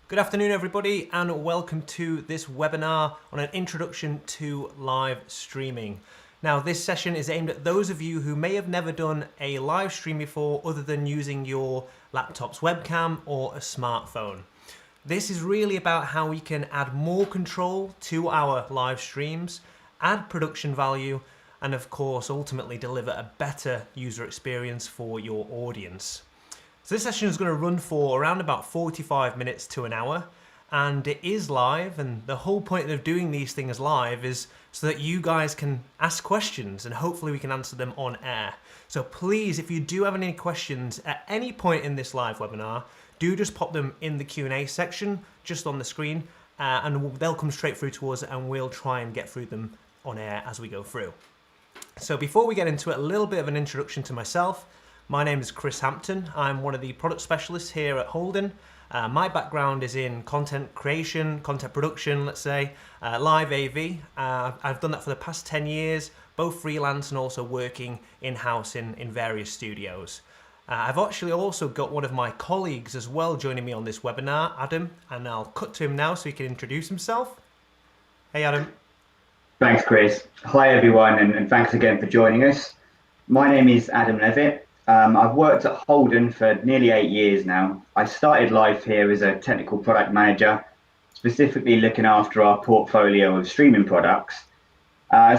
Good afternoon everybody and welcome to this webinar on an introduction to live streaming. Now this session is aimed at those of you who may have never done a live stream before other than using your laptop's webcam or a smartphone. This is really about how we can add more control to our live streams, add production value, and of course ultimately deliver a better user experience for your audience. So this session is going to run for around about 45 minutes to an hour, and it is live, and the whole point of doing these things live is so that you guys can ask questions and hopefully we can answer them on air. So please, if you do have any questions at any point in this live webinar, do just pop them in the Q&A section just on the screen, and they'll come straight through to us and we'll try and get through them on air as we go through. So before we get into it, a little bit of an introduction to myself. My name is Chris Hampton. I'm one of the product specialists here at Holdan. My background is in content creation, content production, let's say, live AV. I've done that for the past 10 years, both freelance and also working in-house in various studios. I've actually also got one of my colleagues as well joining me on this webinar, Adam, and I'll cut to him now so he can introduce himself. Hey Adam. Thanks Chris. Hi everyone, and thanks again for joining us. My name is Adam Levitt. I've worked at Holdan for nearly 8 years now. I started life here as a technical product manager, specifically looking after our portfolio of streaming products.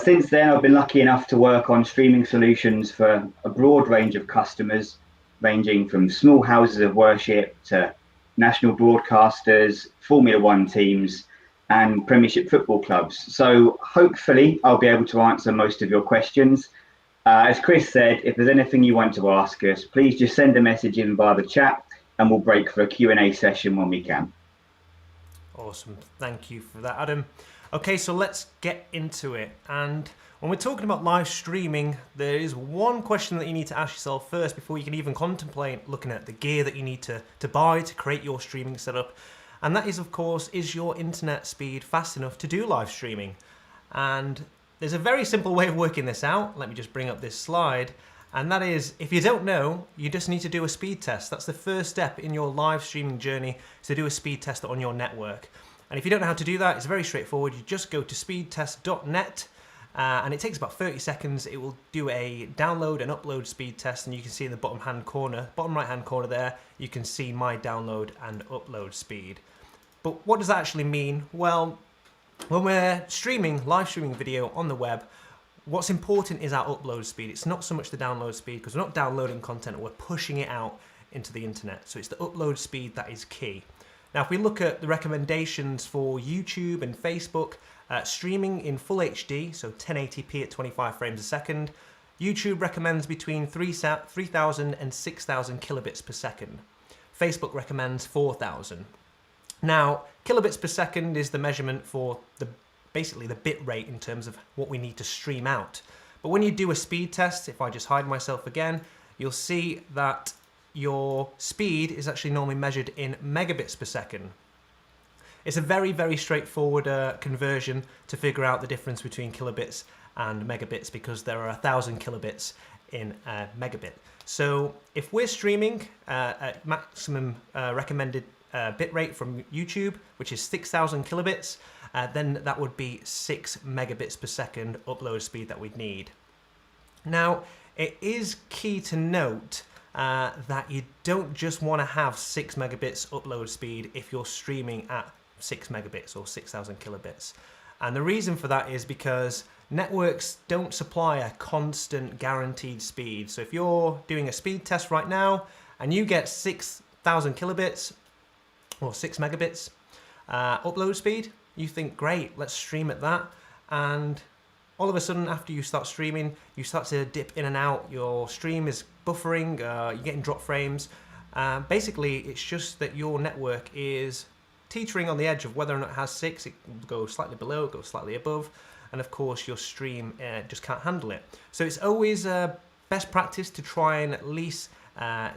Since then, I've been lucky enough to work on streaming solutions for a broad range of customers, ranging from small houses of worship to national broadcasters, Formula One teams, and Premiership football clubs. So hopefully I'll be able to answer most of your questions. As Chris said, if there's anything you want to ask us, please just send a message in via the chat and we'll break for a Q&A session when we can. Awesome, thank you for that, Adam. Okay, so let's get into it. And when we're talking about live streaming, there is one question that you need to ask yourself first before you can even contemplate looking at the gear that you need to buy to create your streaming setup. And that is, of course, is your internet speed fast enough to do live streaming? And there's a very simple way of working this out. Let me just bring up this slide. And that is, if you don't know, you just need to do a speed test. That's the first step in your live streaming journey, to do a speed test on your network. And if you don't know how to do that, it's very straightforward. You just go to speedtest.net and it takes about 30 seconds. It will do a download and upload speed test, and you can see in the bottom right hand corner there, you can see my download and upload speed. But what does that actually mean? Well, when we're live streaming video on the web, what's important is our upload speed. It's not so much the download speed, because we're not downloading content, we're pushing it out into the internet. So it's the upload speed that is key. Now, if we look at the recommendations for YouTube and Facebook, streaming in full HD, so 1080p at 25 frames a second, YouTube recommends between 3,000 and 6,000 kilobits per second. Facebook recommends 4,000. Now, kilobits per second is the measurement for basically the bit rate in terms of what we need to stream out. But when you do a speed test, if I just hide myself again, you'll see that your speed is actually normally measured in megabits per second. It's a very, very straightforward conversion to figure out the difference between kilobits and megabits, because there are 1,000 kilobits in a megabit. So if we're streaming at maximum recommended bitrate from YouTube, which is 6,000 kilobits, then that would be 6 megabits per second upload speed that we'd need. Now, it is key to note that you don't just want to have 6 megabits upload speed if you're streaming at 6 megabits or 6,000 kilobits. And the reason for that is because networks don't supply a constant guaranteed speed. So if you're doing a speed test right now and you get 6,000 kilobits or 6 megabits upload speed, you think, great, let's stream at that. And all of a sudden, after you start streaming, you start to dip in and out. Your stream is buffering, you're getting drop frames. Basically, it's just that your network is teetering on the edge of whether or not it has 6. It will go slightly below, it goes slightly above. And of course, your stream just can't handle it. So it's always best practice to try and at least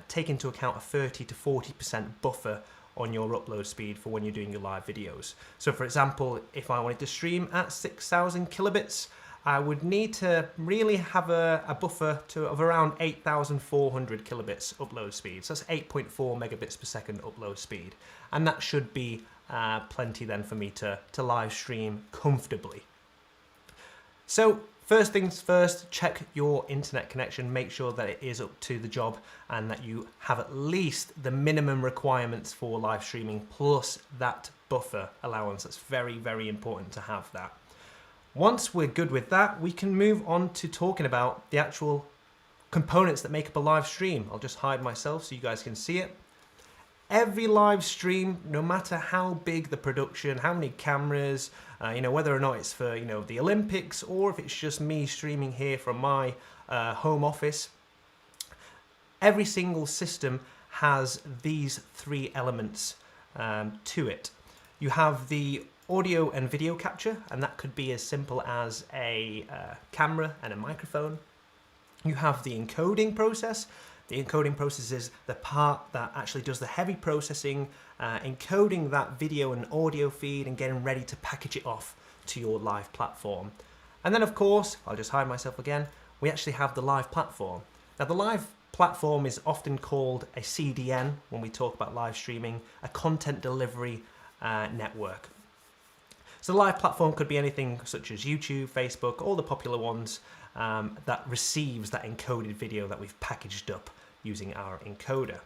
take into account a 30 to 40% buffer on your upload speed for when you're doing your live videos. So for example, if I wanted to stream at 6,000 kilobits, I would need to really have a buffer of around 8,400 kilobits upload speed. So that's 8.4 megabits per second upload speed. And that should be plenty then for me to live stream comfortably. So first things first, check your internet connection, make sure that it is up to the job and that you have at least the minimum requirements for live streaming plus that buffer allowance. That's very, very important to have that. Once we're good with that, we can move on to talking about the actual components that make up a live stream. I'll just hide myself so you guys can see it. Every live stream, no matter how big the production, how many cameras, whether or not it's for the Olympics or if it's just me streaming here from my home office, every single system has these three elements to it. You have the audio and video capture, and that could be as simple as a camera and a microphone. You have the encoding process. The encoding process is the part that actually does the heavy processing, encoding that video and audio feed and getting ready to package it off to your live platform. And then of course, I'll just hide myself again, we actually have the live platform. Now the live platform is often called a CDN when we talk about live streaming, a content delivery network. So the live platform could be anything such as YouTube, Facebook, all the popular ones that receives that encoded video that we've packaged up using our encoder.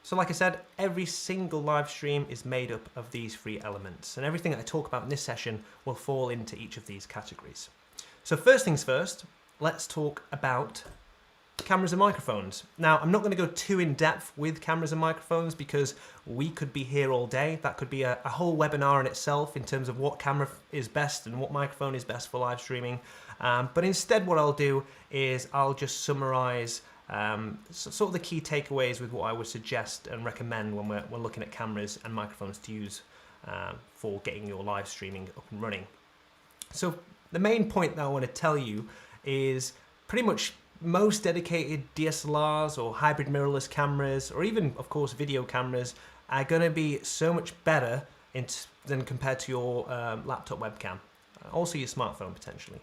So like I said, every single live stream is made up of these three elements, and everything that I talk about in this session will fall into each of these categories. So first things first, let's talk about cameras and microphones. Now, I'm not going to go too in depth with cameras and microphones because we could be here all day. That could be a whole webinar in itself in terms of what camera is best and what microphone is best for live streaming. But instead what I'll do is I'll just summarize sort of the key takeaways with what I would suggest and recommend when we're looking at cameras and microphones to use for getting your live streaming up and running. So the main point that I want to tell you is pretty much most dedicated DSLRs or hybrid mirrorless cameras, or even of course video cameras, are going to be so much better than compared to your laptop webcam, also your smartphone potentially.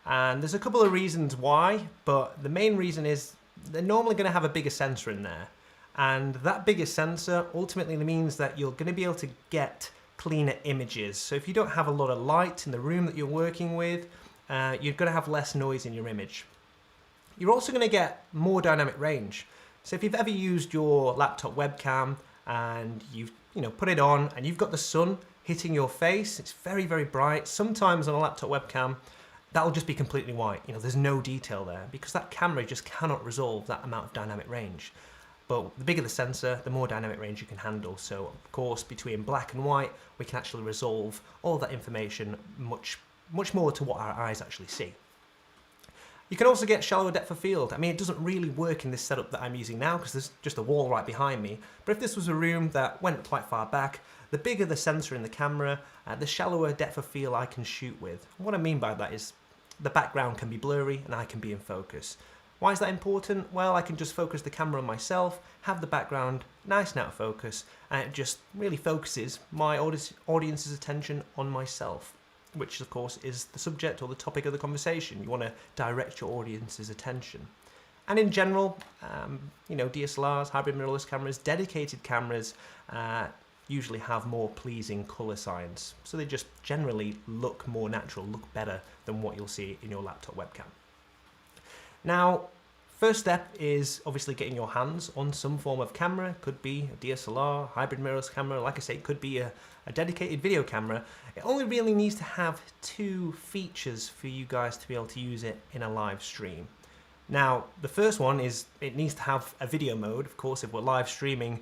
And there's a couple of reasons why, but the main reason is they're normally going to have a bigger sensor in there, and that bigger sensor ultimately means that you're going to be able to get cleaner images. So if you don't have a lot of light in the room that you're working with, you're going to have less noise in your image. You're also going to get more dynamic range. So if you've ever used your laptop webcam and you've put it on and you've got the sun hitting your face, it's very, very bright. Sometimes on a laptop webcam, that'll just be completely white. There's no detail there because that camera just cannot resolve that amount of dynamic range. But the bigger the sensor, the more dynamic range you can handle. So of course, between black and white, we can actually resolve all that information much more to what our eyes actually see. You can also get shallower depth of field. I mean, it doesn't really work in this setup that I'm using now because there's just a wall right behind me. But if this was a room that went quite far back, the bigger the sensor in the camera, the shallower depth of field I can shoot with. What I mean by that is the background can be blurry and I can be in focus. Why is that important? Well, I can just focus the camera on myself, have the background nice and out of focus, and it just really focuses my audience's attention on myself, which of course is the subject or the topic of the conversation. You want to direct your audience's attention. And in general, DSLRs, hybrid mirrorless cameras, dedicated cameras usually have more pleasing color science. So they just generally look more natural, look better than what you'll see in your laptop webcam. Now, first step is obviously getting your hands on some form of camera. Could be a DSLR, hybrid mirrorless camera. Like I say, it could be a dedicated video camera. It only really needs to have two features for you guys to be able to use it in a live stream. Now, the first one is it needs to have a video mode. Of course, if we're live streaming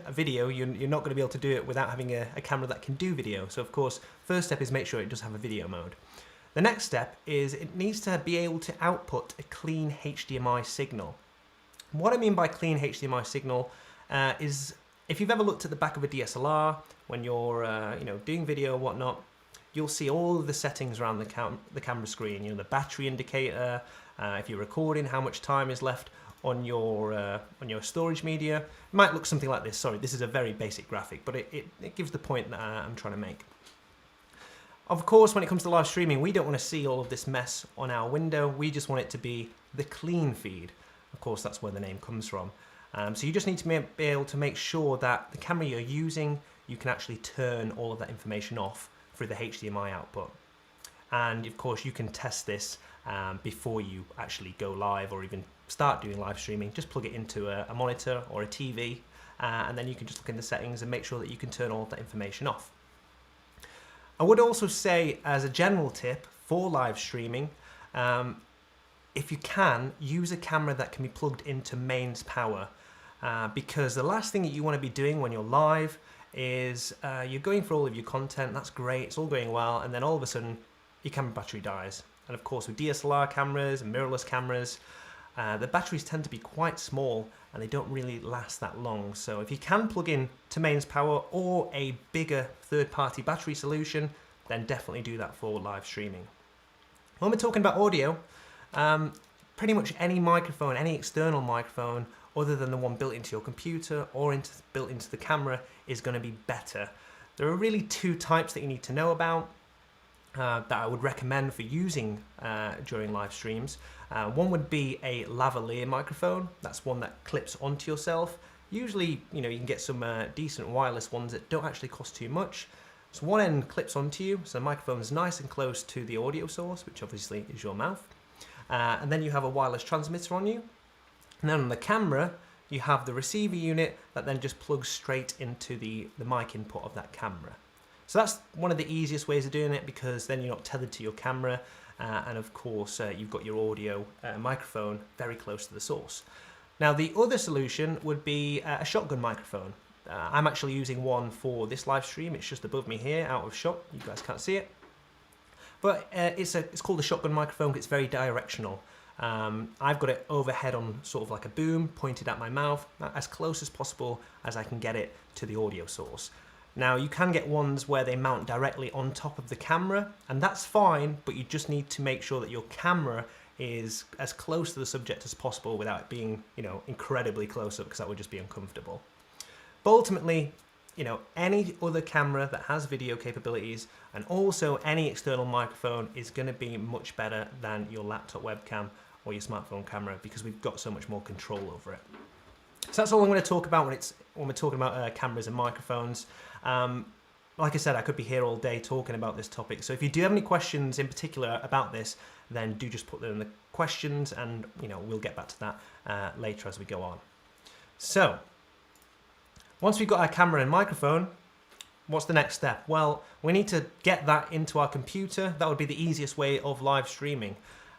a video, you're not going to be able to do it without having a camera that can do video. So of course, first step is make sure it does have a video mode. The next step is it needs to be able to output a clean HDMI signal. What I mean by clean HDMI signal is if you've ever looked at the back of a DSLR when you're doing video or whatnot, you'll see all of the settings around the camera screen. The battery indicator, if you're recording, how much time is left on your storage media. It might look something like this. Sorry, this is a very basic graphic, but it gives the point that I'm trying to make. Of course, when it comes to live streaming, we don't want to see all of this mess on our window. We just want it to be the clean feed. Of course, that's where the name comes from. So you just need to be able to make sure that the camera you're using, you can actually turn all of that information off through the HDMI output. And of course, you can test this before you actually go live or even start doing live streaming. Just plug it into a monitor or a TV, and then you can just look in the settings and make sure that you can turn all of that information off. I would also say, as a general tip for live streaming, if you can, use a camera that can be plugged into mains power, because the last thing that you want to be doing when you're live is you're going for all of your content. That's great, it's all going well, and then all of a sudden your camera battery dies. And of course, with DSLR cameras and mirrorless cameras, the batteries tend to be quite small and they don't really last that long. So if you can plug in to mains power or a bigger third-party battery solution, then definitely do that for live streaming. When we're talking about audio, pretty much any microphone, any external microphone, other than the one built into your computer or built into the camera, is going to be better. There are really two types that you need to know about that I would recommend for using during live streams. One would be a lavalier microphone. That's one that clips onto yourself. Usually, you can get some decent wireless ones that don't actually cost too much. So one end clips onto you, so the microphone is nice and close to the audio source, which obviously is your mouth. And then you have a wireless transmitter on you. And then on the camera, you have the receiver unit that then just plugs straight into the mic input of that camera. So that's one of the easiest ways of doing it, because then you're not tethered to your camera, and of course you've got your audio microphone very close to the source. Now the other solution would be a shotgun microphone. I'm actually using one for this live stream. It's just above me here, out of shot. You guys can't see it. But it's called a shotgun microphone. It's very directional. I've got it overhead on sort of like a boom, pointed at my mouth, as close as possible as I can get it to the audio source. Now you can get ones where they mount directly on top of the camera, and that's fine, but you just need to make sure that your camera is as close to the subject as possible without it being, incredibly close up, because that would just be uncomfortable. But ultimately, any other camera that has video capabilities and also any external microphone is going to be much better than your laptop webcam or your smartphone camera, because we've got so much more control over it. So that's all I'm going to talk about when we're talking about cameras and microphones. Like I said, I could be here all day talking about this topic. So if you do have any questions in particular about this, then do just put them in the questions, and we'll get back to that later as we go on. So once we've got our camera and microphone, what's the next step? Well, we need to get that into our computer. That would be the easiest way of live streaming.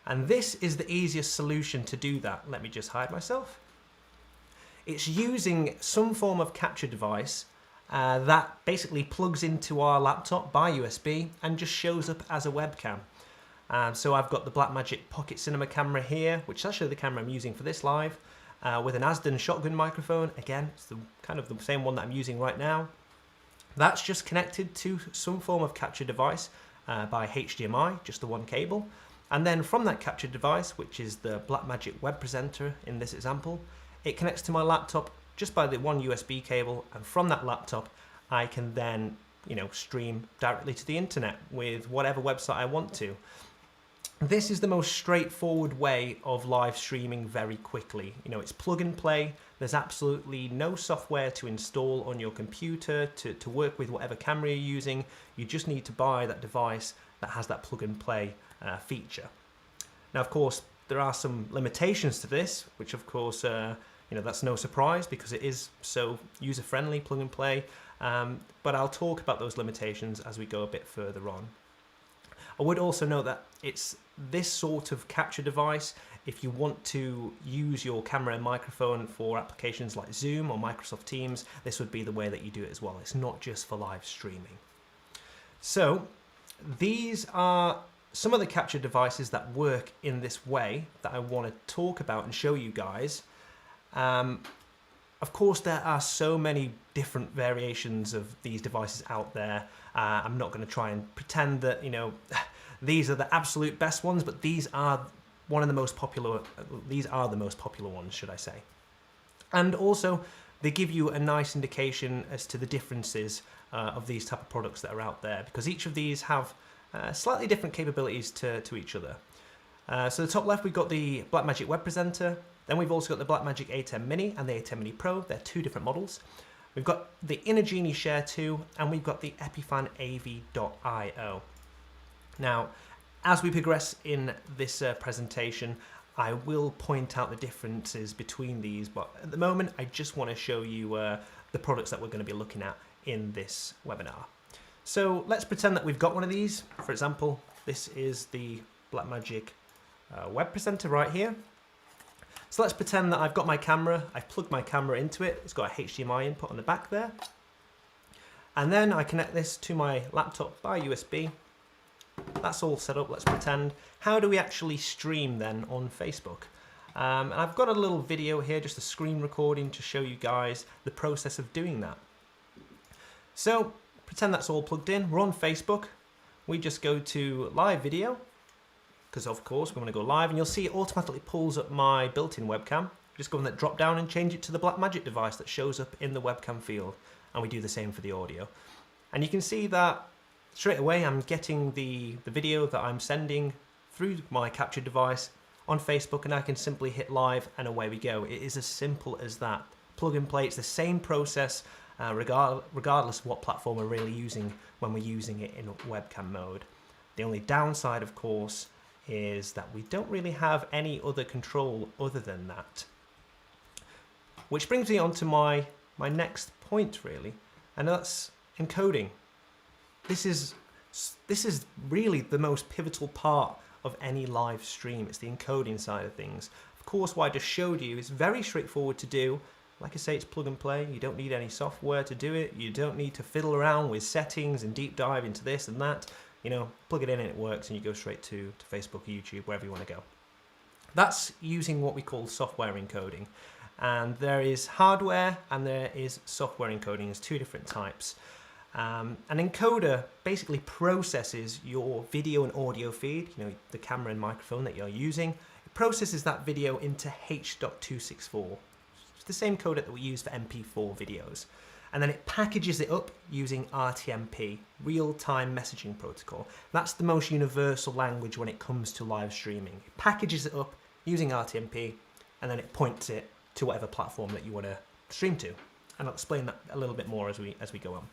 And this is the easiest solution to do that. Let me just hide myself. It's using some form of capture device that basically plugs into our laptop by USB and just shows up as a webcam. So I've got the Blackmagic Pocket Cinema camera here, which is actually the camera I'm using for this live, with an Holdan shotgun microphone. Again, it's kind of the same one that I'm using right now. That's just connected to some form of capture device by HDMI, just the one cable. And then from that capture device, which is the Blackmagic web presenter in this example, it connects to my laptop just by the one USB cable, and from that laptop I can then stream directly to the internet with whatever website I want to. This is the most straightforward way of live streaming very quickly. It's plug and play. There's absolutely no software to install on your computer to work with whatever camera you're using. You just need to buy that device that has that plug and play feature. Now, of course, there are some limitations to this, which of course, that's no surprise, because it is so user-friendly, plug and play. But I'll talk about those limitations as we go a bit further on. I would also note that it's this sort of capture device, if you want to use your camera and microphone for applications like Zoom or Microsoft Teams, this would be the way that you do it as well. It's not just for live streaming. So these are some of the capture devices that work in this way that I want to talk about and show you guys. Of course, there are so many different variations of these devices out there. I'm not going to try and pretend that, these are the absolute best ones, but these are the most popular ones, should I say. And also, they give you a nice indication as to the differences of these type of products that are out there, because each of these have slightly different capabilities to each other. So the top left, we've got the Blackmagic Web Presenter. Then we've also got the Blackmagic A10 Mini and the A10 Mini Pro. They're two different models. We've got the Inner Genie Share 2, and we've got the Epiphan AV.io. Now, as we progress in this presentation, I will point out the differences between these, but at the moment, I just want to show you the products that we're going to be looking at in this webinar. So let's pretend that we've got one of these. For example, this is the Blackmagic Web Presenter right here. So let's pretend that I've got my camera, I've plugged my camera into it, it's got a HDMI input on the back there. And then I connect this to my laptop by USB. That's all set up, let's pretend. How do we actually stream then on Facebook? And I've got a little video here, just a screen recording to show you guys the process of doing that. So pretend that's all plugged in, we're on Facebook. We just go to live video, because of course we want to go live, and you'll see it automatically pulls up my built-in webcam. Just go on that drop down and change it to the Blackmagic device that shows up in the webcam field, and we do the same for the audio. And you can see that straight away I'm getting the video that I'm sending through my captured device on Facebook, and I can simply hit live and away we go. It is as simple as that. Plug and play, it's the same process regardless of what platform we're really using when we're using it in webcam mode. The only downside, of course, is that we don't really have any other control other than that. Which brings me on to my next point really, and that's encoding. This is really the most pivotal part of any live stream. It's the encoding side of things. Of course, what I just showed you is very straightforward to do. Like I say, it's plug and play. You don't need any software to do it. You don't need to fiddle around with settings and deep dive into this and that. You know, plug it in and it works, and you go straight to Facebook or YouTube, wherever you want to go. That's using what we call software encoding. And there is hardware and there is software encoding. There's two different types. An encoder basically processes your video and audio feed, you know, the camera and microphone that you're using. It processes that video into H.264. It's the same code that we use for MP4 videos. And then it packages it up using RTMP, real-time messaging protocol. That's the most universal language when it comes to live streaming. It packages it up using RTMP, and then it points it to whatever platform that you want to stream to. And I'll explain that a little bit more as we go on.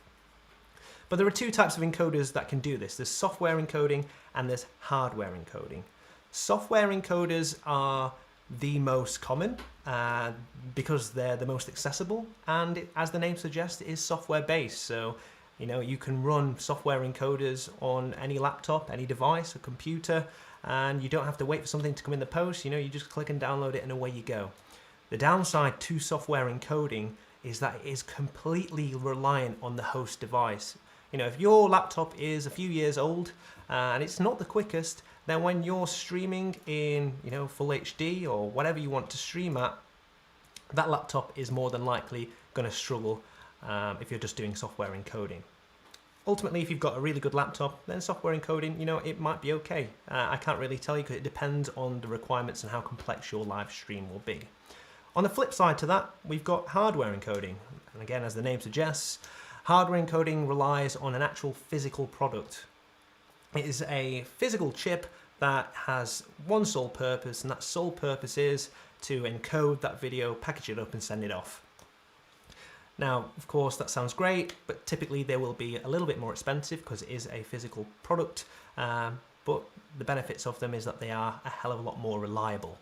But there are two types of encoders that can do this. There's software encoding and there's hardware encoding. Software encoders are the most common because they're the most accessible, and as the name suggests, it is software based. So you know, you can run software encoders on any laptop, any device, a computer, and you don't have to wait for something to come in the post. You know, you just click and download it and away you go. The downside to software encoding is that it is completely reliant on the host device. You know, if your laptop is a few years old and it's not the quickest, then when you're streaming in, you know, full HD or whatever you want to stream at, that laptop is more than likely going to struggle if you're just doing software encoding. Ultimately, if you've got a really good laptop, then software encoding, you know, it might be okay. I can't really tell you because it depends on the requirements and how complex your live stream will be. On the flip side to that, we've got hardware encoding. And again, as the name suggests, hardware encoding relies on an actual physical product. It is a physical chip that has one sole purpose, and that sole purpose is to encode that video, package it up and send it off. Now, of course, that sounds great, but typically they will be a little bit more expensive because it is a physical product, but the benefits of them is that they are a hell of a lot more reliable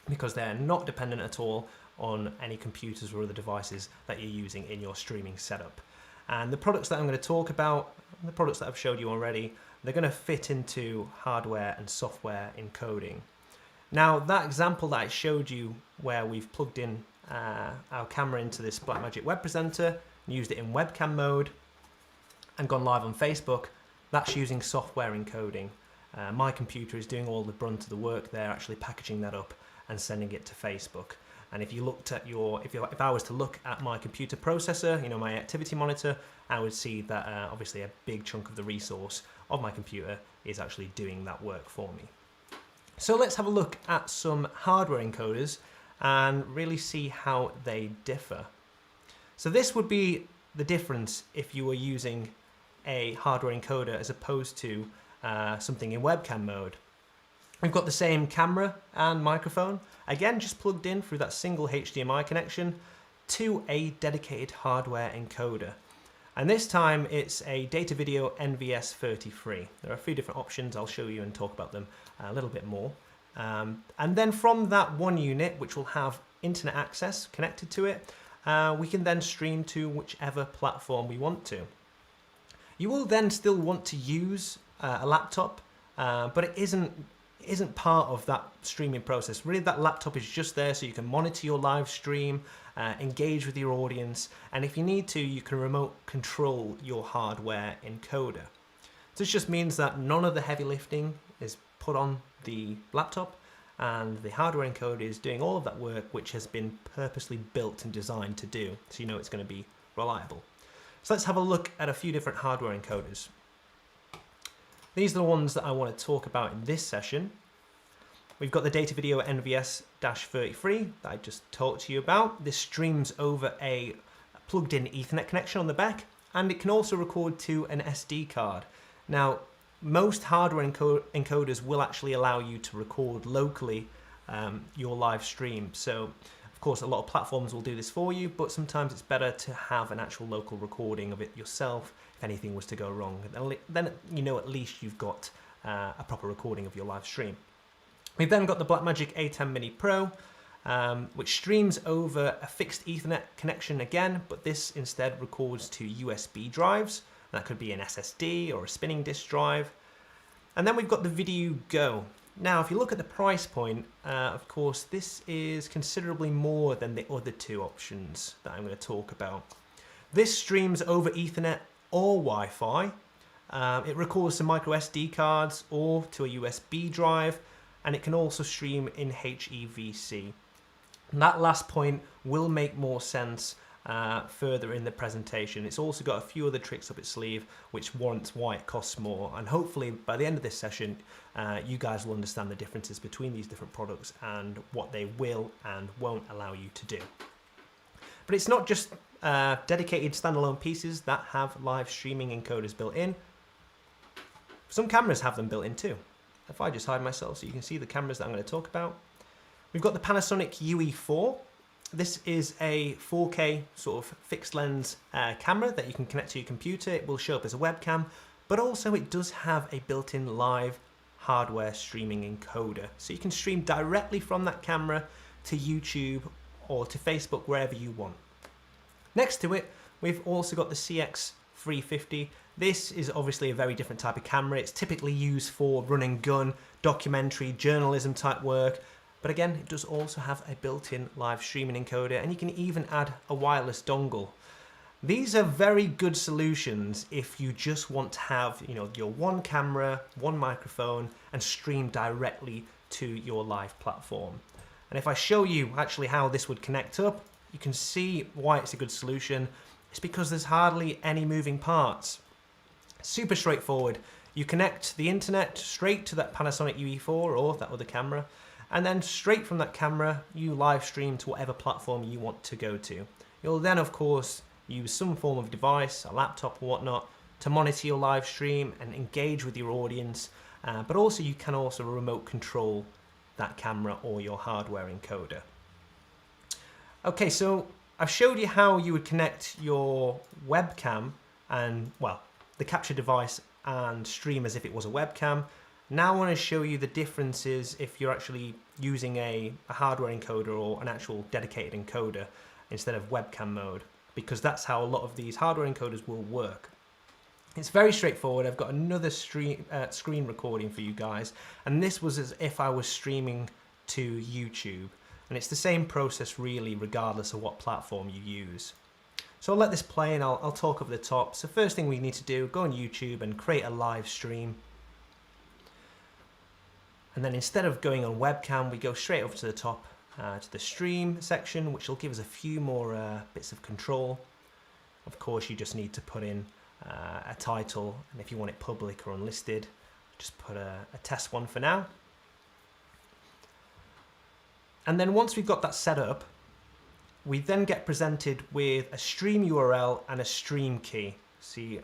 because they're not dependent at all on any computers or other devices that you're using in your streaming setup. And the products that I'm going to talk about, the products that I've showed you already, they're going to fit into hardware and software encoding. Now, that example that I showed you where we've plugged in our camera into this Blackmagic Web Presenter, used it in webcam mode, and gone live on Facebook, that's using software encoding. My computer is doing all the brunt of the work there, actually packaging that up and sending it to Facebook. And if you looked at if I was to look at my computer processor, you know, my activity monitor, I would see that obviously a big chunk of the resource of my computer is actually doing that work for me. So let's have a look at some hardware encoders and really see how they differ. So this would be the difference if you were using a hardware encoder as opposed to something in webcam mode. We've got the same camera and microphone, again just plugged in through that single HDMI connection to a dedicated hardware encoder. And this time it's a data video NVS33. There are a few different options, I'll show you and talk about them a little bit more. And then from that one unit, which will have internet access connected to it, we can then stream to whichever platform we want to. You will then still want to use a laptop, but it isn't part of that streaming process. Really, that laptop is just there so you can monitor your live stream, engage with your audience, and if you need to, you can remote control your hardware encoder. This just means that none of the heavy lifting is put on the laptop, and the hardware encoder is doing all of that work which has been purposely built and designed to do, so you know it's going to be reliable. So let's have a look at a few different hardware encoders. These are the ones that I want to talk about in this session. We've got the data video NVS-33 that I just talked to you about. This streams over a plugged in Ethernet connection on the back, and it can also record to an SD card. Now, most hardware encoders will actually allow you to record locally your live stream. So, of course, a lot of platforms will do this for you, but sometimes it's better to have an actual local recording of it yourself if anything was to go wrong. Then you know at least you've got a proper recording of your live stream. We've then got the Blackmagic A10 Mini Pro, which streams over a fixed Ethernet connection again, but this instead records to USB drives. That could be an SSD or a spinning disk drive. And then we've got the Video Go. Now, if you look at the price point, of course, this is considerably more than the other two options that I'm going to talk about. This streams over Ethernet or Wi-Fi. It records to micro SD cards or to a USB drive, and it can also stream in HEVC. And that last point will make more sense further in the presentation. It's also got a few other tricks up its sleeve which warrants why it costs more, and hopefully by the end of this session you guys will understand the differences between these different products and what they will and won't allow you to do. But it's not just dedicated standalone pieces that have live streaming encoders built in. Some cameras have them built in too. If I just hide myself so you can see the cameras that I'm going to talk about. We've got the Panasonic UE4. This is a 4K sort of fixed lens camera that you can connect to your computer. It will show up as a webcam, but also it does have a built-in live hardware streaming encoder. So you can stream directly from that camera to YouTube or to Facebook, wherever you want. Next to it, we've also got the CX350. This is obviously a very different type of camera. It's typically used for run and gun, documentary, journalism type work. But again, it does also have a built-in live streaming encoder, and you can even add a wireless dongle. These are very good solutions if you just want to have, you know, your one camera, one microphone, and stream directly to your live platform. And if I show you actually how this would connect up, you can see why it's a good solution. It's because there's hardly any moving parts. Super straightforward. You connect the internet straight to that Panasonic UE4 or that other camera, and then straight from that camera you live stream to whatever platform you want to go to. You'll then of course use some form of device, a laptop or whatnot, to monitor your live stream and engage with your audience, but also you can also remote control that camera or your hardware encoder. Okay, so I've showed you how you would connect your webcam and, well, the capture device and stream as if it was a webcam. Now I want to show you the differences if you're actually using a hardware encoder or an actual dedicated encoder instead of webcam mode, because that's how a lot of these hardware encoders will work. It's very straightforward. I've got another screen recording for you guys, and this was as if I was streaming to YouTube, and it's the same process really regardless of what platform you use. So I'll let this play and I'll talk over the top. So first thing we need to do, go on YouTube and create a live stream. And then instead of going on webcam, we go straight over to the top to the stream section, which will give us a few more bits of control. Of course, you just need to put in a title, and if you want it public or unlisted, just put a test one for now. And then once we've got that set up, we then get presented with a stream URL and a stream key. See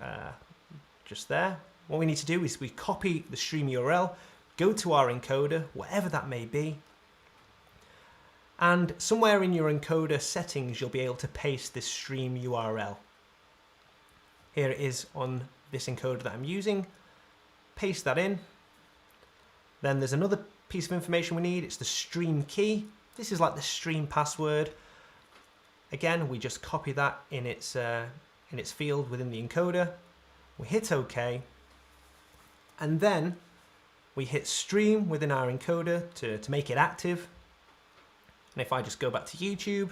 just there, what we need to do is we copy the stream URL, go to our encoder, whatever that may be, and somewhere in your encoder settings, you'll be able to paste this stream URL. Here it is on this encoder that I'm using. Paste that in. Then there's another piece of information we need. It's the stream key. This is like the stream password. Again, we just copy that in its field within the encoder. We hit OK. And then we hit stream within our encoder to make it active. And if I just go back to YouTube,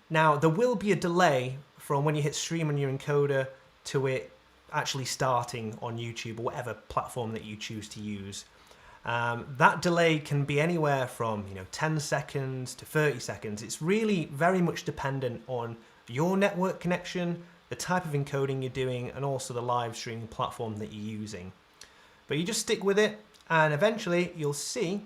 now there will be a delay from when you hit stream on your encoder to it actually starting on YouTube or whatever platform that you choose to use. That delay can be anywhere from 10 seconds to 30 seconds. It's really very much dependent on your network connection, the type of encoding you're doing, and also the live streaming platform that you're using. But you just stick with it, and eventually you'll see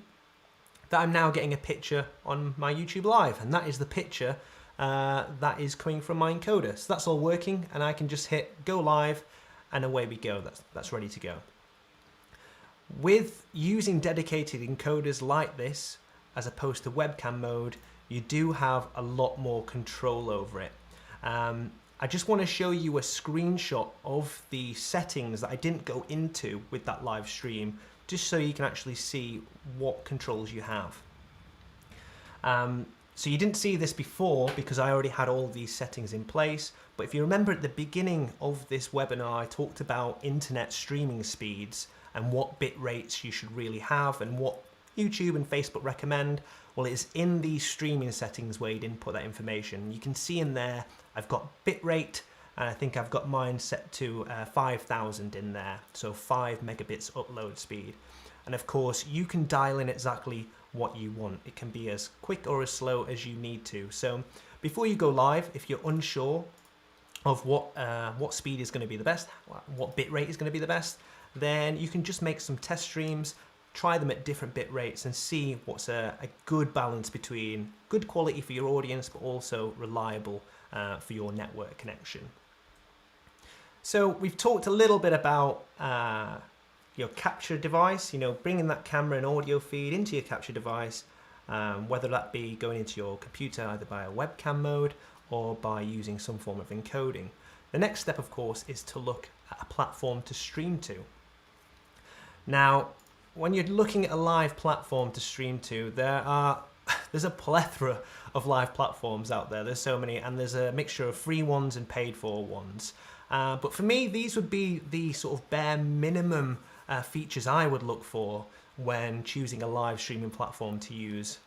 that I'm now getting a picture on my YouTube Live, and that is the picture that is coming from my encoder. So that's all working, and I can just hit go live, and away we go. That's ready to go. With using dedicated encoders like this, as opposed to webcam mode, you do have a lot more control over it. I just want to show you a screenshot of the settings that I didn't go into with that live stream, just so you can actually see what controls you have. So you didn't see this before because I already had all these settings in place, but if you remember at the beginning of this webinar, I talked about internet streaming speeds and what bit rates you should really have and what YouTube and Facebook recommend. Well, it's in these streaming settings where you'd input that information. You can see in there, I've got bit rate, and I think I've got mine set to 5,000 in there, so 5 megabits upload speed. And of course, you can dial in exactly what you want. It can be as quick or as slow as you need to. So before you go live, if you're unsure of what speed is going to be the best, what bit rate is going to be the best, then you can just make some test streams, try them at different bit rates and see what's a good balance between good quality for your audience, but also reliable for your network connection. So we've talked a little bit about your capture device, bringing that camera and audio feed into your capture device, whether that be going into your computer either by a webcam mode or by using some form of encoding. The next step, of course, is to look at a platform to stream to. Now, when you're looking at a live platform to stream to, there's a plethora of live platforms out there. There's so many, and there's a mixture of free ones and paid for ones. But for me, these would be the sort of bare minimum features I would look for when choosing a live streaming platform to use.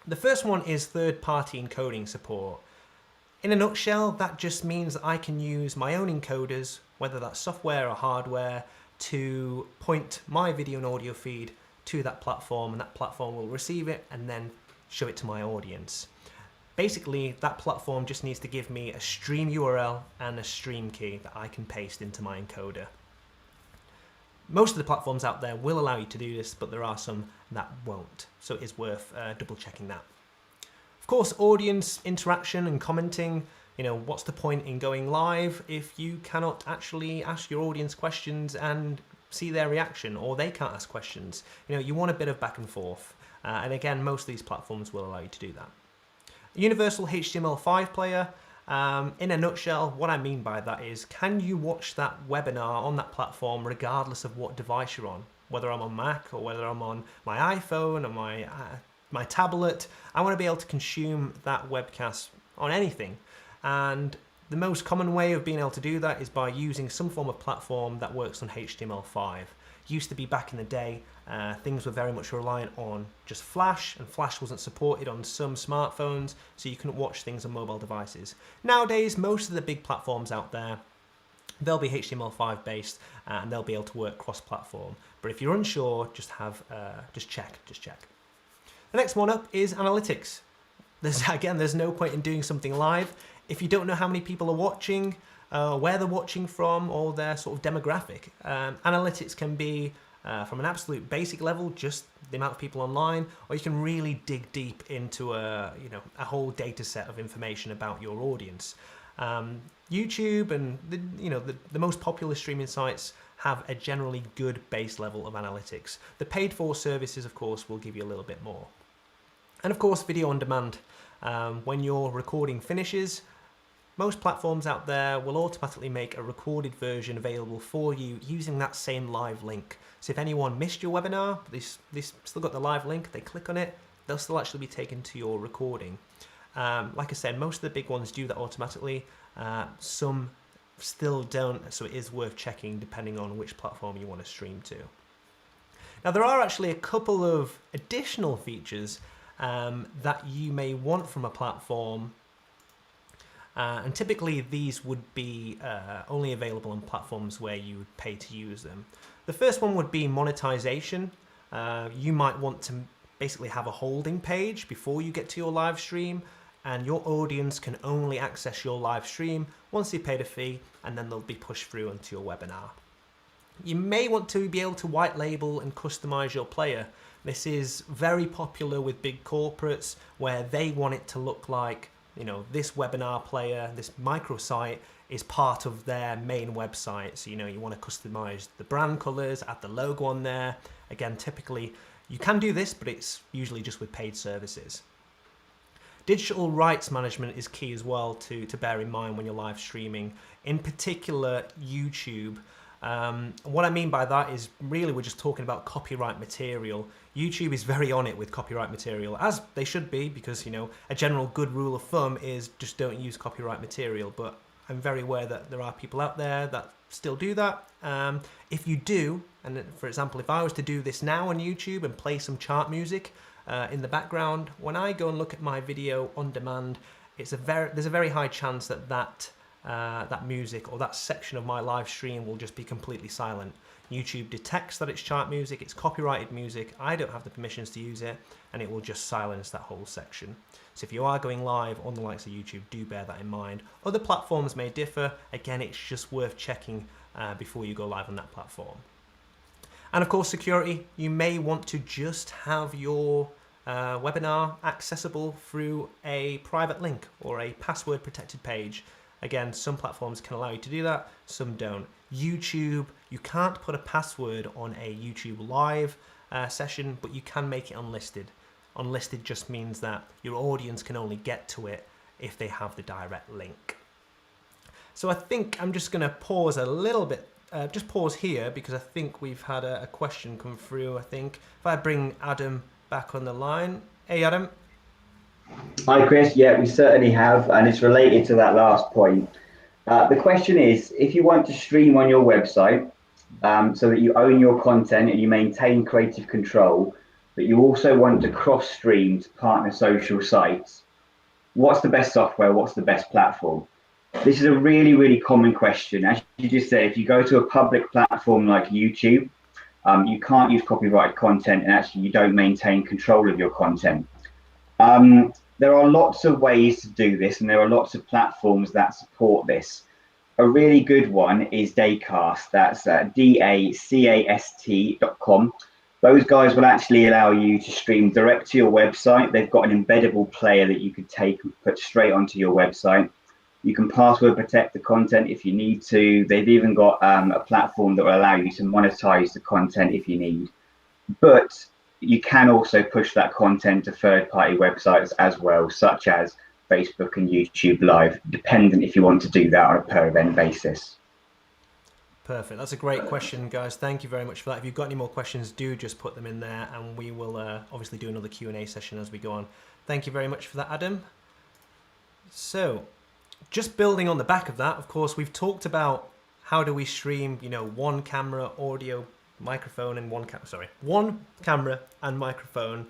The first one is third-party encoding support. In a nutshell, that just means that I can use my own encoders, whether that's software or hardware, to point my video and audio feed to that platform, and that platform will receive it and then show it to my audience. Basically, that platform just needs to give me a stream URL and a stream key that I can paste into my encoder. Most of the platforms out there will allow you to do this, but there are some that won't, so it is worth double checking that. Of course, audience interaction and commenting, what's the point in going live if you cannot actually ask your audience questions and see their reaction, or they can't ask questions? You want a bit of back and forth, and again, most of these platforms will allow you to do that. Universal HTML5 player, in a nutshell, what I mean by that is, can you watch that webinar on that platform regardless of what device you're on? Whether I'm on Mac or whether I'm on my iPhone or my tablet, I want to be able to consume that webcast on anything. And the most common way of being able to do that is by using some form of platform that works on HTML5. Used to be back in the day, things were very much reliant on just Flash, and Flash wasn't supported on some smartphones, so you couldn't watch things on mobile devices. Nowadays, most of the big platforms out there, they'll be HTML5 based, and they'll be able to work cross-platform. But if you're unsure, just check. The next one up is analytics. There's no point in doing something live if you don't know how many people are watching, where they're watching from, or their sort of demographic. Analytics can be from an absolute basic level, just the amount of people online, or you can really dig deep into a whole data set of information about your audience. YouTube and the most popular streaming sites have a generally good base level of analytics. The paid for services, of course, will give you a little bit more. And of course, video on demand. When your recording finishes, most platforms out there will automatically make a recorded version available for you using that same live link. So if anyone missed your webinar, they still got the live link, they click on it, they'll still actually be taken to your recording. Like I said, most of the big ones do that automatically. Some still don't, so it is worth checking depending on which platform you want to stream to. Now there are actually a couple of additional features that you may want from a platform, and typically these would be only available on platforms where you would pay to use them. The first one would be monetization. You might want to basically have a holding page before you get to your live stream, and your audience can only access your live stream once they paid a fee, and then they'll be pushed through onto your webinar. You may want to be able to white label and customize your player. This is very popular with big corporates where they want it to look like, this webinar player, this microsite is part of their main website. So, you want to customize the brand colors, add the logo on there. Again, typically you can do this, but it's usually just with paid services. Digital rights management is key as well to bear in mind when you're live streaming, in particular YouTube. What I mean by that is really we're just talking about copyright material. YouTube is very on it with copyright material, as they should be, because a general good rule of thumb is just don't use copyright material. But I'm very aware that there are people out there that still do that. If you do, and for example, if I was to do this now on YouTube and play some chart music in the background, when I go and look at my video on demand, there's a very high chance that music or that section of my live stream will just be completely silent. YouTube detects that it's chart music, it's copyrighted music, I don't have the permissions to use it, and it will just silence that whole section. So if you are going live on the likes of YouTube, do bear that in mind. Other platforms may differ. Again, it's just worth checking before you go live on that platform. And of course, security. You may want to just have your webinar accessible through a private link or a password protected page. Again, some platforms can allow you to do that, some don't. YouTube, you can't put a password on a YouTube live session, but you can make it unlisted. Unlisted just means that your audience can only get to it if they have the direct link. So I think I'm just going to pause a little bit, just pause here, because I think we've had a question come through. I think if I bring Adam back on the line. Hey, Adam. Hi, Chris. Yeah, we certainly have, and it's related to that last point. The question is, if you want to stream on your website so that you own your content and you maintain creative control, but you also want to cross-stream to partner social sites, what's the best software? What's the best platform? This is a really, really common question. As you just said, if you go to a public platform like YouTube, you can't use copyrighted content, and actually you don't maintain control of your content. There are lots of ways to do this, and there are lots of platforms that support this. A really good one is Dacast. That's dacast.com. Those guys will actually allow you to stream direct to your website. They've got an embeddable player that you could take and put straight onto your website. You can password protect the content if you need to. They've even got a platform that will allow you to monetize the content if you need. But you can also push that content to third-party websites as well, such as Facebook and YouTube Live, dependent if you want to do that on a per-event basis. Perfect. That's a great question, guys. Thank you very much for that. If you've got any more questions, do just put them in there, and we will obviously do another Q&A session as we go on. Thank you very much for that, Adam. So, just building on the back of that, of course, we've talked about how do we stream, one camera, audio, microphone, and one camera and microphone.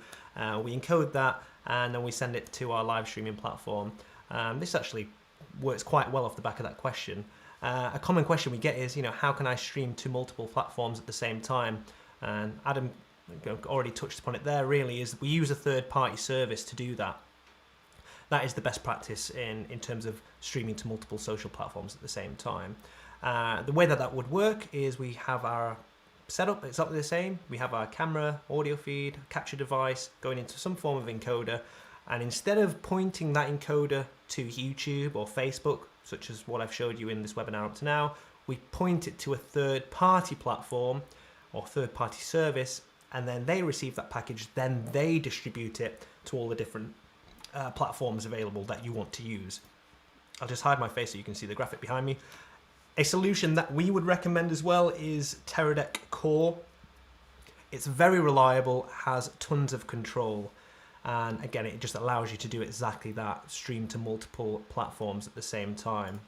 We encode that, and then we send it to our live streaming platform. This actually works quite well off the back of that question. A common question we get is, how can I stream to multiple platforms at the same time? And Adam already touched upon it there. Really, is we use a third-party service to do that. That is the best practice in terms of streaming to multiple social platforms at the same time. The way that would work is we have our setup exactly the same. We have our camera, audio feed, capture device going into some form of encoder, and instead of pointing that encoder to YouTube or Facebook such as what I've showed you in this webinar up to now, we point it to a third-party platform or third-party service, and then they receive that package, then they distribute it to all the different platforms available that you want to use. I'll just hide my face so you can see the graphic behind me. A solution that we would recommend as well is Teradek Core. It's very reliable, has tons of control, and again, it just allows you to do exactly that, stream to multiple platforms at the same time.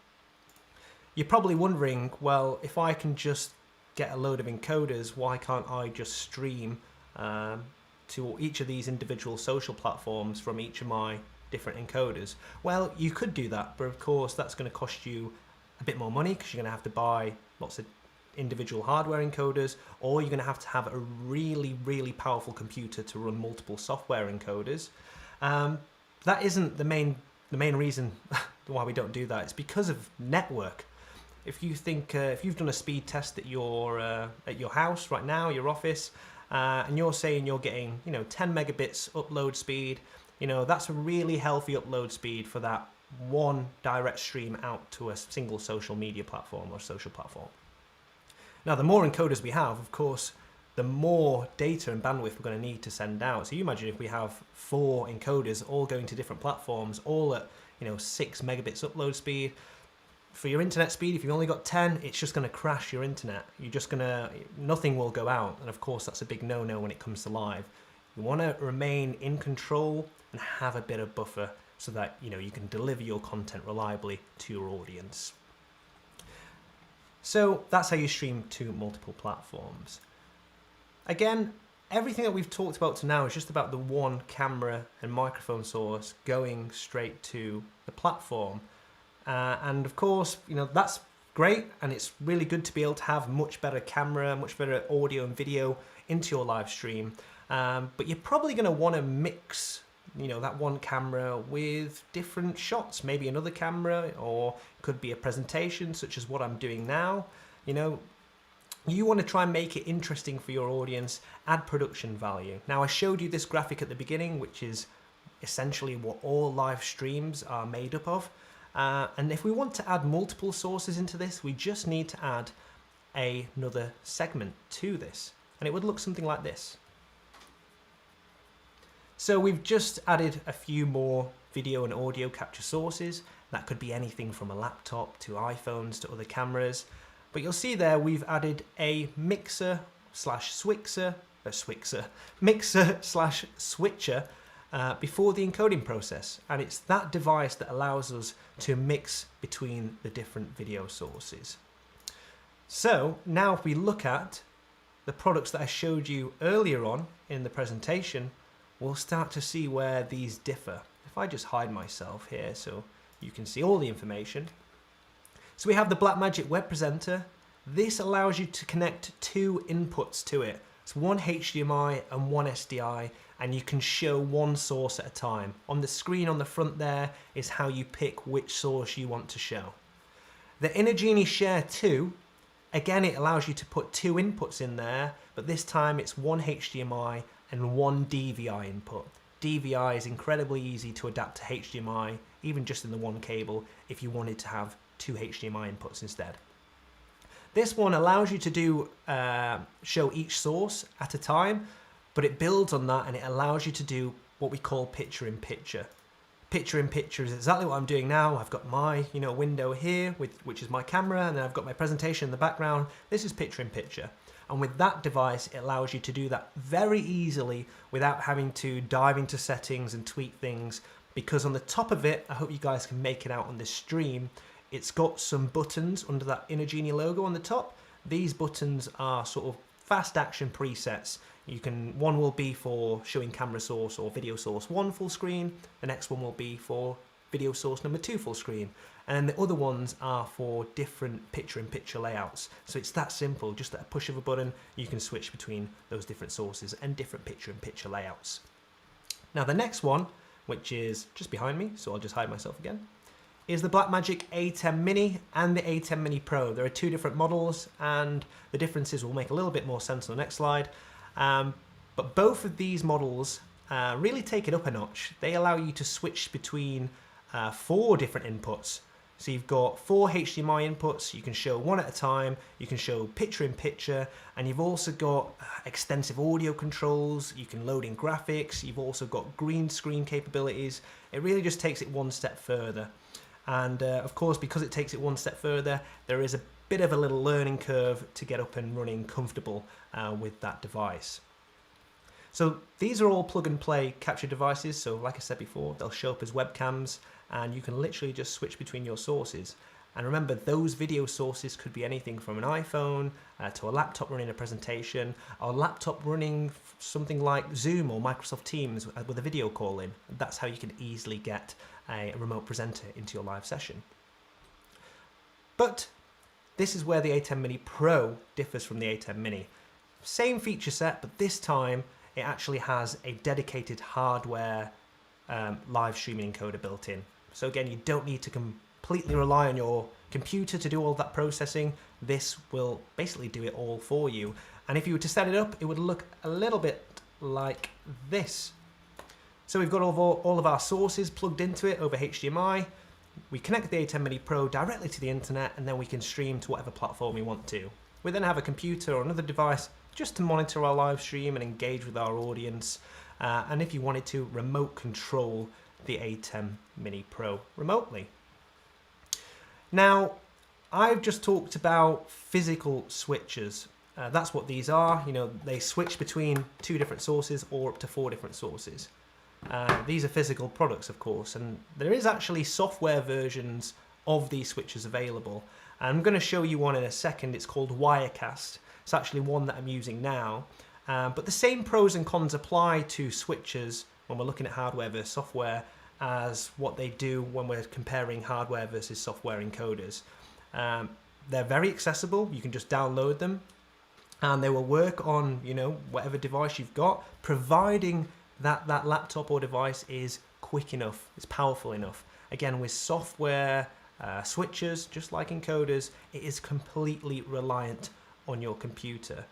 You're probably wondering, well, if I can just get a load of encoders, why can't I just stream to each of these individual social platforms from each of my different encoders? Well, you could do that, but of course that's going to cost you a bit more money because you're going to have to buy lots of individual hardware encoders, or you're going to have a really, really powerful computer to run multiple software encoders. That isn't the main reason why we don't do that. It's because of network. If you think, if you've done a speed test at your house right now, your office, and you're saying you're getting 10 megabits upload speed, that's a really healthy upload speed for that one direct stream out to a single social media platform or social platform. Now, the more encoders we have, of course, the more data and bandwidth we're going to need to send out. So you imagine if we have 4 encoders all going to different platforms, all at 6 megabits upload speed. For your internet speed, if you've only got 10, it's just going to crash your internet. Nothing will go out. And of course, that's a big no-no when it comes to live. You want to remain in control and have a bit of buffer so that you can deliver your content reliably to your audience. So that's how you stream to multiple platforms. Again, everything that we've talked about to now is just about the one camera and microphone source going straight to the platform. And of course, that's great, and it's really good to be able to have much better camera, much better audio and video into your live stream. But you're probably going to want to mix that one camera with different shots, maybe another camera, or it could be a presentation such as what I'm doing now. You want to try and make it interesting for your audience, add production value. Now, I showed you this graphic at the beginning, which is essentially what all live streams are made up of. And if we want to add multiple sources into this, we just need to add another segment to this, and it would look something like this. So we've just added a few more video and audio capture sources. That could be anything from a laptop to iPhones to other cameras. But you'll see there we've added a mixer slash switcher before the encoding process. And it's that device that allows us to mix between the different video sources. So now if we look at the products that I showed you earlier on in the presentation, we'll start to see where these differ. If I just hide myself here so you can see all the information. So we have the Blackmagic Web Presenter. This allows you to connect 2 inputs to it. It's one HDMI and one SDI, and you can show one source at a time. On the screen on the front there is how you pick which source you want to show. The Inner Share 2, again, it allows you to put 2 inputs in there, but this time it's one HDMI and one DVI input. DVI is incredibly easy to adapt to HDMI, even just in the one cable, if you wanted to have 2 HDMI inputs instead. This one allows you to show each source at a time, but it builds on that and it allows you to do what we call picture-in-picture. Picture-in-picture is exactly what I'm doing now. I've got my window here, which is my camera, and then I've got my presentation in the background. This is picture-in-picture. And with that device, it allows you to do that very easily without having to dive into settings and tweak things, because on the top of it, I hope you guys can make it out on this stream, it's got some buttons under that Inner Genie logo on the top. These buttons are sort of fast action presets. One will be for showing camera source or video source 1 full screen, the next one will be for video source number 2 full screen. And the other ones are for different picture-in-picture layouts. So it's that simple, just at a push of a button, you can switch between those different sources and different picture-in-picture layouts. Now the next one, which is just behind me, so I'll just hide myself again, is the Blackmagic A10 Mini and the A10 Mini Pro. There are 2 different models, and the differences will make a little bit more sense on the next slide. But both of these models really take it up a notch. They allow you to switch between 4 different inputs. So you've got 4 HDMI inputs, you can show one at a time, you can show picture in picture, and you've also got extensive audio controls, you can load in graphics, you've also got green screen capabilities. It really just takes it one step further. And of course, because it takes it one step further, there is a bit of a little learning curve to get up and running comfortable with that device. So these are all plug and play capture devices. So like I said before, they'll show up as webcams and you can literally just switch between your sources. And remember, those video sources could be anything from an iPhone to a laptop running a presentation, or a laptop running something like Zoom or Microsoft Teams with a video call in. That's how you can easily get a remote presenter into your live session. But this is where the A10 Mini Pro differs from the A10 Mini. Same feature set, but this time it actually has a dedicated hardware live streaming encoder built in. So again, you don't need to completely rely on your computer to do all that processing. This will basically do it all for you. And if you were to set it up, it would look a little bit like this. So we've got all of our sources plugged into it over HDMI. We connect the A10 Mini Pro directly to the internet, and then we can stream to whatever platform we want to. We then have a computer or another device just to monitor our live stream and engage with our audience. And if you wanted to, remote control the A10 Mini Pro remotely. Now, I've just talked about physical switches. That's what these are. You know, they switch between 2 different sources or up to 4 different sources. These are physical products, of course, and there is actually software versions of these switches available. I'm going to show you one in a second. It's called Wirecast. It's actually one that I'm using now. But the same pros and cons apply to switches when we're looking at hardware versus software as what they do when we're comparing hardware versus software encoders. They're very accessible. You can just download them and they will work on, you know, whatever device you've got, providing that laptop or device is quick enough, it's powerful enough. Again, with software switches, just like encoders, it is completely reliant on your computer.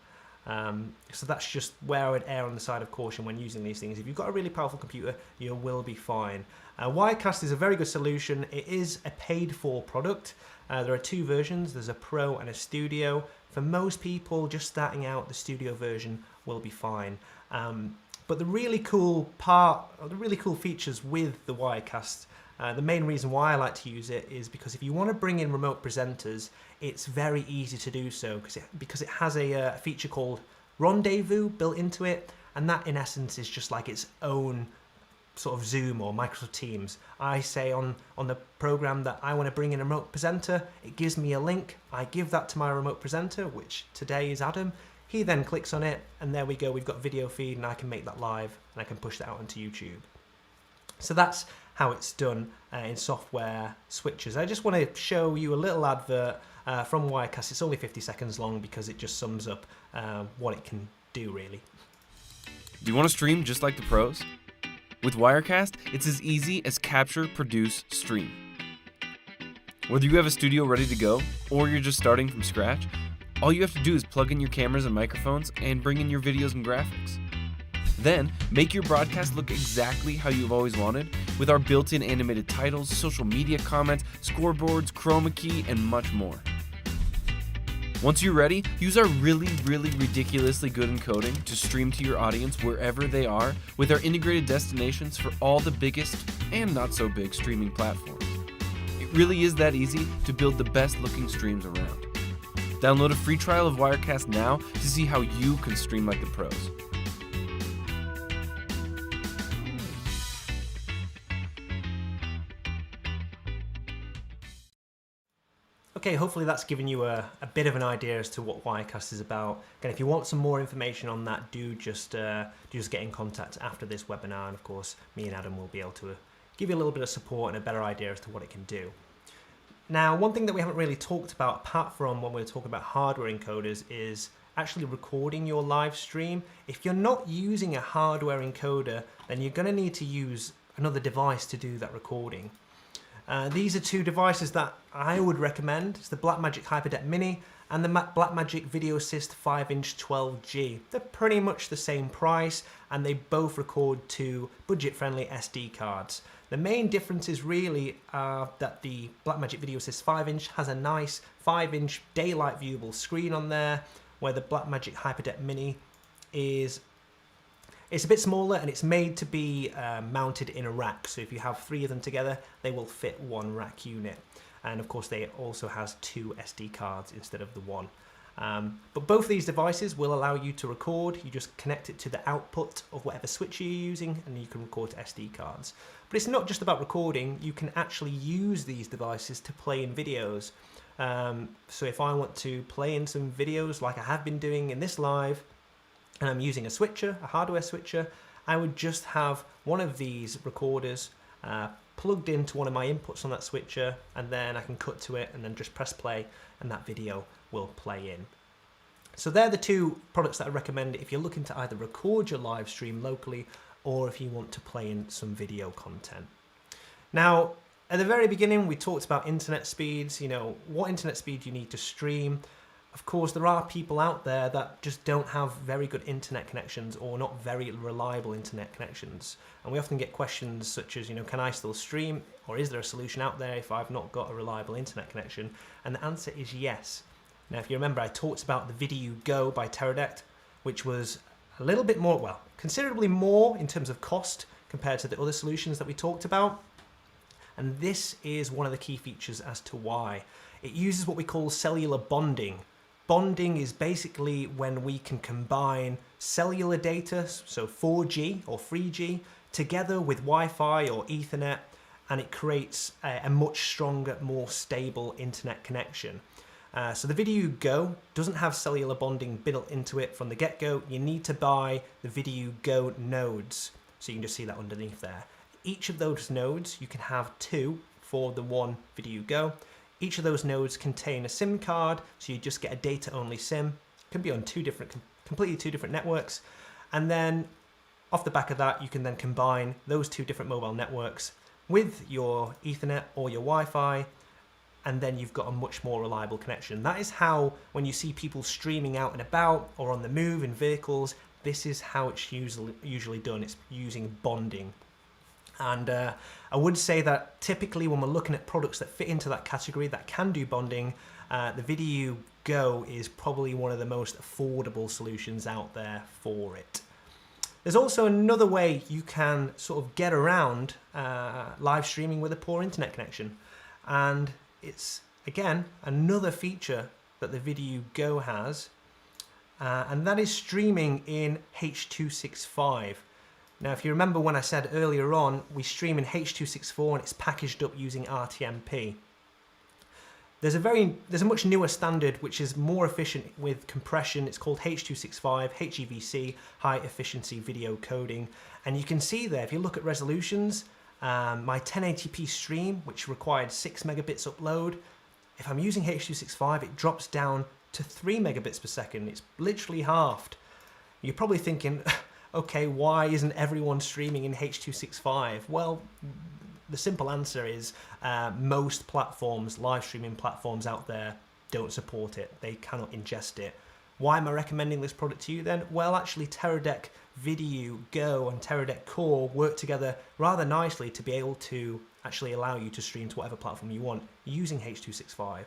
So that's just where I would err on the side of caution when using these things. If you've got a really powerful computer, you will be fine. Wirecast is a very good solution. It is a paid-for product. There are 2 versions. There's a Pro and a Studio. For most people just starting out, the Studio version will be fine. But the really cool features with the Wirecast, the main reason why I like to use it is because if you want to bring in remote presenters, it's very easy to do so because it has a feature called Rendezvous built into it, and that in essence is just like its own sort of Zoom or Microsoft Teams. I say on the program that I want to bring in a remote presenter, it gives me a link, I give that to my remote presenter, which today is Adam. He then clicks on it, and there we go, we've got video feed, and I can make that live, and I can push that out onto YouTube. So that's how it's done in software switches. I just want to show you a little advert from Wirecast. It's only 50 seconds long because it just sums up what it can do, really. Do you want to stream just like the pros? With Wirecast, it's as easy as capture, produce, stream. Whether you have a studio ready to go, or you're just starting from scratch, all you have to do is plug in your cameras and microphones and bring in your videos and graphics. Then, make your broadcast look exactly how you've always wanted with our built-in animated titles, social media comments, scoreboards, chroma key, and much more. Once you're ready, use our really ridiculously good encoding to stream to your audience wherever they are with our integrated destinations for all the biggest and not so big streaming platforms. It really is that easy to build the best looking streams around. Download a free trial of Wirecast now to see how you can stream like the pros. Okay, hopefully that's given you a bit of an idea as to what Wirecast is about. Again, if you want some more information on that, do just get in contact after this webinar, and of course, me and Adam will be able to give you a little bit of support and a better idea as to what it can do. Now, one thing that we haven't really talked about, apart from when we're talking about hardware encoders, is actually recording your live stream. If you're not using a hardware encoder, then you're going to need to use another device to do that recording. These are 2 devices that I would recommend. It's the Blackmagic HyperDeck Mini and the Blackmagic Video Assist 5-inch 12G. They're pretty much the same price, and they both record to budget-friendly SD cards. The main differences really are that the Blackmagic Video Assist 5-inch has a nice 5-inch daylight viewable screen on there, where the Blackmagic HyperDepth Mini it's a bit smaller and it's made to be mounted in a rack. So if you have 3 of them together, they will fit one rack unit. And of course, they also has 2 SD cards instead of the one. But both of these devices will allow you to record. You just connect it to the output of whatever switcher you're using and you can record to SD cards. But it's not just about recording. You can actually use these devices to play in videos. So if I want to play in some videos like I have been doing in this live, and I'm using a switcher, a hardware switcher, I would just have one of these recorders plugged into one of my inputs on that switcher, and then I can cut to it and then just press play and that video will play in. So they're the 2 products that I recommend if you're looking to either record your live stream locally or if you want to play in some video content. Now, at the very beginning, we talked about internet speeds, what internet speed you need to stream. Of course, there are people out there that just don't have very good internet connections or not very reliable internet connections. And we often get questions such as, can I still stream? Or is there a solution out there if I've not got a reliable internet connection? And the answer is yes. Now, if you remember, I talked about the Video Go by Teradek, which was a little bit more, well, considerably more in terms of cost compared to the other solutions that we talked about. And this is one of the key features as to why. It uses what we call cellular bonding. Bonding is basically when we can combine cellular data, so 4G or 3G, together with Wi-Fi or Ethernet, and it creates a much stronger, more stable internet connection. So the Video Go doesn't have cellular bonding built into it from the get-go. You need to buy the Video Go nodes, so you can just see that underneath there. Each of those nodes, you can have 2 for the one Video Go. Each of those nodes contain a SIM card, so you just get a data-only SIM. It can be on completely two different networks. And then off the back of that, you can then combine those 2 different mobile networks with your Ethernet or your Wi-Fi, and then you've got a much more reliable connection. That is how, when you see people streaming out and about or on the move in vehicles, this is how it's usually done. It's using bonding. And I would say that typically when we're looking at products that fit into that category that can do bonding, the Video Go is probably one of the most affordable solutions out there for it. There's also another way you can sort of get around live streaming with a poor internet connection. And it's, again, another feature that the Video Go has, and that is streaming in H.265. Now, if you remember when I said earlier on, we stream in H.264 and it's packaged up using RTMP. There's a much newer standard which is more efficient with compression. It's called H.265, HEVC, High Efficiency Video Coding. And you can see there, if you look at resolutions, my 1080p stream, which required 6 megabits upload, if I'm using H.265, it drops down to 3 megabits per second. It's literally halved. You're probably thinking, okay, why isn't everyone streaming in H.265? Well, the simple answer is most platforms, live streaming platforms out there, don't support it. They cannot ingest it. Why am I recommending this product to you then? Well, actually, Teradek Video Go and Teradek Core work together rather nicely to be able to actually allow you to stream to whatever platform you want using H.265.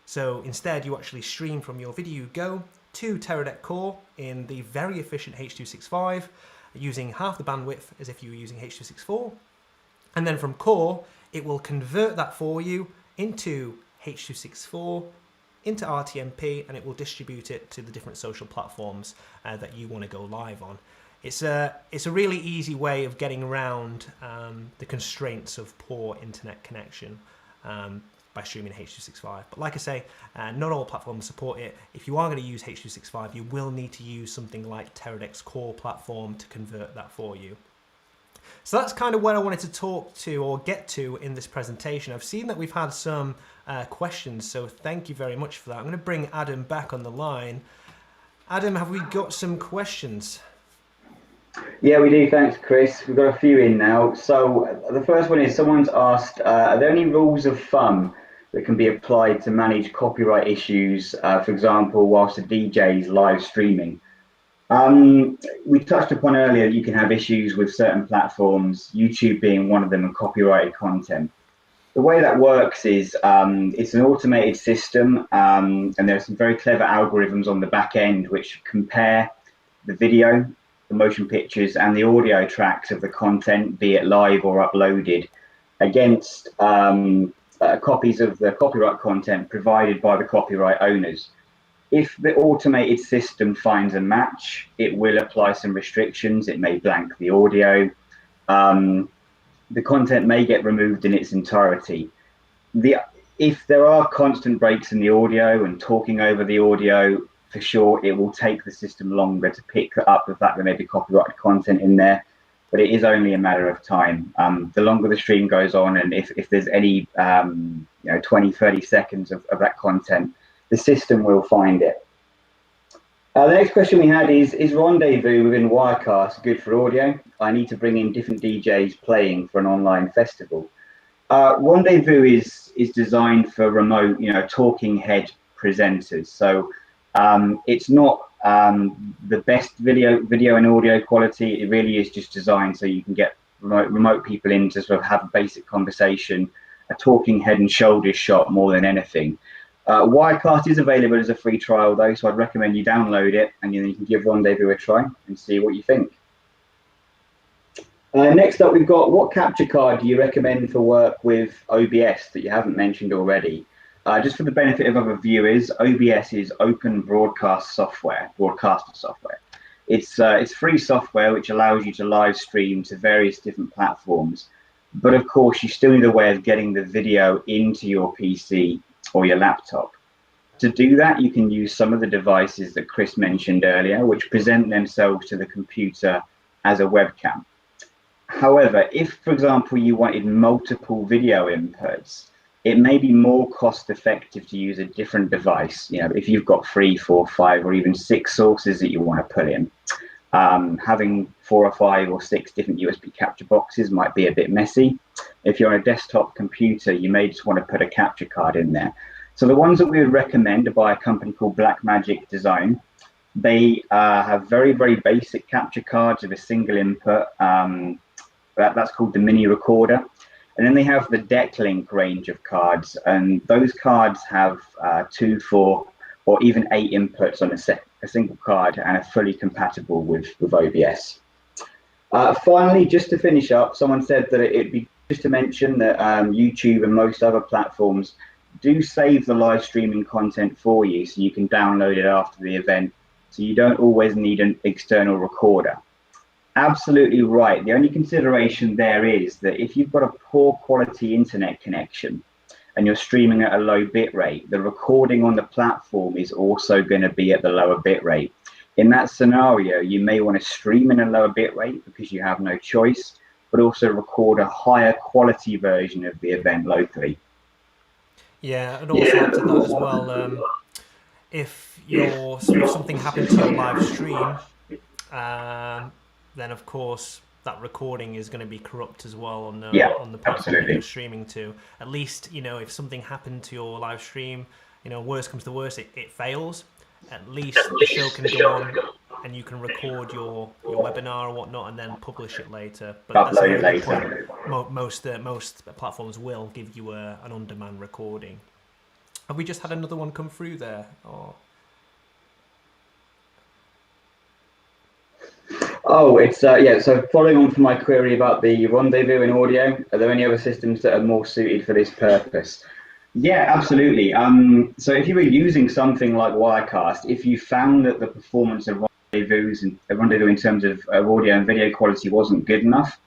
So instead, you actually stream from your Video Go to Teradek Core in the very efficient H.265 using half the bandwidth as if you were using H.264. And then from Core, it will convert that for you into H.264, into RTMP, and it will distribute it to the different social platforms that you want to go live on. It's a really easy way of getting around the constraints of poor internet connection by streaming H.265. But like I say, not all platforms support it. If you are going to use H.265, you will need to use something like Teradek's Core platform to convert that for you. So that's kind of what I wanted to talk to or get to in this presentation. I've seen that we've had some questions, so thank you very much for that. I'm going to bring Adam back on the line. Adam, have we got some questions? Yeah, we do. Thanks, Chris. We've got a few in now. So the first one is someone's asked, are there any rules of thumb that can be applied to manage copyright issues, for example, whilst a DJ is live streaming? We touched upon earlier you can have issues with certain platforms, YouTube being one of them, and copyrighted content. The way that works is it's an automated system, and there are some very clever algorithms on the back end which compare the video, the motion pictures, and the audio tracks of the content, be it live or uploaded, against copies of the copyright content provided by the copyright owners. If the automated system finds a match, it will apply some restrictions. It may blank the audio. The content may get removed in its entirety. If there are constant breaks in the audio and talking over the audio, for sure, it will take the system longer to pick up the fact that there may be copyrighted content in there, but it is only a matter of time. The longer the stream goes on, and if there's any 20, 30 seconds of that content, the system will find it. The next question we had is Rendezvous within Wirecast good for audio? I need to bring in different DJs playing for an online festival. Rendezvous is designed for remote, talking head presenters. So it's not the best video and audio quality. It really is just designed so you can get remote people in to sort of have a basic conversation, a talking head and shoulders shot more than anything. Wirecast is available as a free trial though, so I'd recommend you download it and then you can give Rendezvous a try and see what you think. Next up, we've got, what capture card do you recommend for work with OBS that you haven't mentioned already? Just for the benefit of other viewers, OBS is open broadcaster software. It's free software which allows you to live stream to various different platforms. But of course, you still need a way of getting the video into your PC or your laptop. To do that, you can use some of the devices that Chris mentioned earlier, which present themselves to the computer as a webcam. However, if, for example, you wanted multiple video inputs, it may be more cost effective to use a different device. If you've got 3, 4, 5, or even 6 sources that you want to put in, having 4 or 5 or 6 different USB capture boxes might be a bit messy. If you're on a desktop computer, you may just want to put a capture card in there. So the ones that we would recommend are by a company called Blackmagic Design. They have very, very basic capture cards with a single input. That's called the mini recorder. And then they have the DeckLink range of cards, and those cards have 2, 4, or even 8 inputs on a single card and are fully compatible with OBS. Finally, just to finish up, someone said that it'd be just to mention that YouTube and most other platforms do save the live streaming content for you, so you can download it after the event, so you don't always need an external recorder. Absolutely right. The only consideration there is that if you've got a poor quality internet connection and you're streaming at a low bit rate, the recording on the platform is also going to be at the lower bit rate. In that scenario, you may want to stream in a lower bit rate because you have no choice, but also record a higher quality version of the event locally. Yeah, and also add to that as well, if something happened to your live stream, then of course that recording is going to be corrupt as well on the platform that you're streaming to. At least, if something happened to your live stream, worst comes to worst, it fails. At least the show can go on and you can record your webinar or whatnot and then publish it later. But that's a very good point. Most platforms will give you an on-demand recording. Have we just had another one come through there? Oh, it's so following on from my query about the Rendezvous in audio, are there any other systems that are more suited for this purpose? Yeah, absolutely. So if you were using something like Wirecast, if you found that the performance of Rendezvous in terms of audio and video quality wasn't good enough,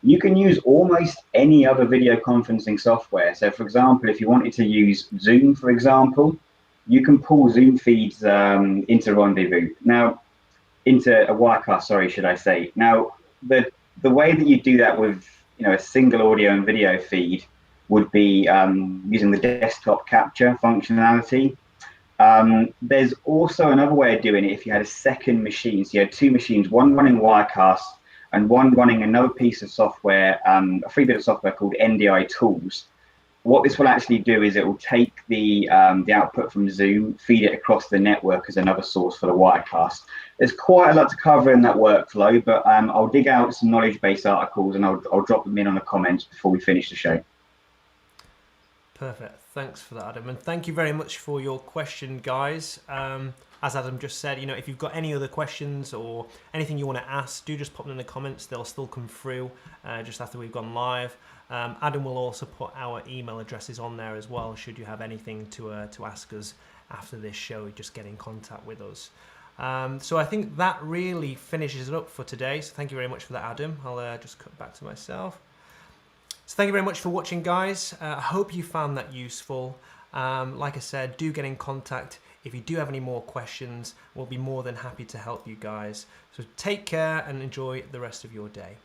you can use almost any other video conferencing software. So for example, if you wanted to use Zoom, for example, you can pull Zoom feeds into Rendezvous. Now, into a Wirecast, sorry, should I say. Now, the way that you do that with a single audio and video feed would be using the desktop capture functionality. There's also another way of doing it if you had a second machine. So you had 2 machines, one running Wirecast and one running another piece of software, a free bit of software called NDI Tools. What this will actually do is it will take the output from Zoom, feed it across the network as another source for the Wirecast. there's quite a lot to cover in that workflow, but I'll dig out some knowledge-based articles and I'll drop them in on the comments before we finish the show. Perfect. Thanks for that, Adam. And thank you very much for your question, guys. As Adam just said, if you've got any other questions or anything you want to ask, do just pop them in the comments. They'll still come through just after we've gone live. Adam will also put our email addresses on there as well, should you have anything to ask us after this show. Just get in contact with us. So I think that really finishes it up for today. So thank you very much for that, Adam. I'll just cut back to myself. So thank you very much for watching, guys. I hope you found that useful. Like I said, do get in contact. If you do have any more questions, we'll be more than happy to help you guys. So take care and enjoy the rest of your day.